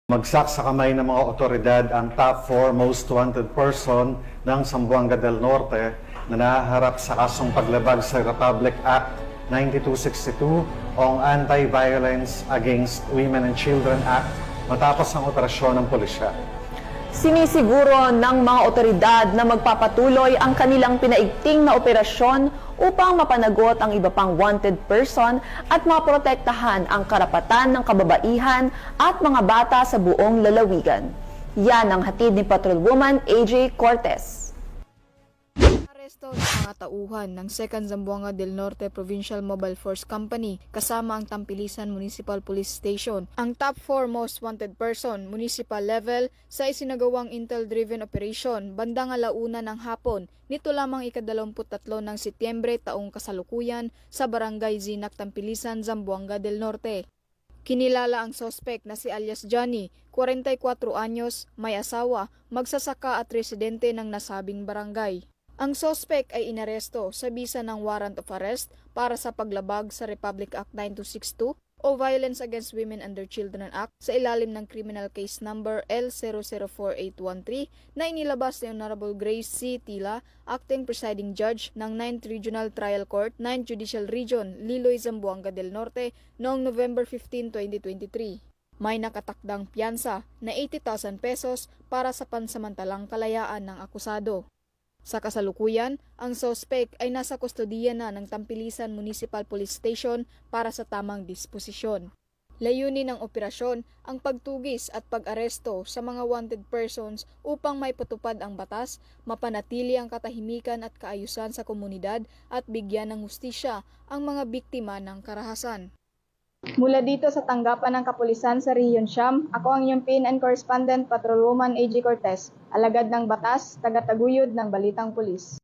Magsak sa kamay ng mga otoridad ang top 4 most wanted person ng Zamboanga del Norte na nahaharap sa kasong paglabag sa Republic Act 9262 o ang Anti-Violence Against Women and Children Act matapos ang operasyon ng pulisya. Sinisiguro ng mga otoridad na magpapatuloy ang kanilang pinaigting na operasyon upang mapanagot ang iba pang wanted person at maprotektahan ang karapatan ng kababaihan at mga bata sa buong lalawigan. Yan ang hatid ni Patrolwoman AJ Cortez. Aresto ng mga tauhan ng 2nd Zamboanga del Norte Provincial Mobile Force Company kasama ang Tampilisan Municipal Police Station. Ang top 4 most wanted person, municipal level, sa isinagawang intel-driven operation bandang 1:00 ng hapon nito lamang ika-23 ng Setyembre taong kasalukuyan sa Barangay Zinac, Tampilisan, Zamboanga del Norte. Kinilala ang sospek na si alias Johnny, 44 anyos, may asawa, magsasaka at residente ng nasabing barangay. Ang sospek ay inaresto sa bisa ng warrant of arrest para sa paglabag sa Republic Act 9262 o Violence Against Women and Children Act sa ilalim ng Criminal Case Number L004813 na inilabas ni Honorable Grace C. Tila, Acting Presiding Judge ng 9th Regional Trial Court, 9th Judicial Region, Liloy, Zamboanga del Norte noong November 15, 2023. May nakatakdang piyansa na 80,000 pesos para sa pansamantalang kalayaan ng akusado. Sa kasalukuyan, ang sospek ay nasa kustodiya na ng Tampilisan Municipal Police Station para sa tamang disposisyon. Layunin ng operasyon ang pagtugis at pag-aresto sa mga wanted persons upang may patupad ang batas, mapanatili ang katahimikan at kaayusan sa komunidad at bigyan ng hustisya ang mga biktima ng karahasan. Mula dito sa tanggapan ng kapulisan sa Region Siyam, ako ang inyong PNN Correspondent Patrolwoman AJ Cortez, alagad ng batas, tagataguyod ng Balitang Pulis.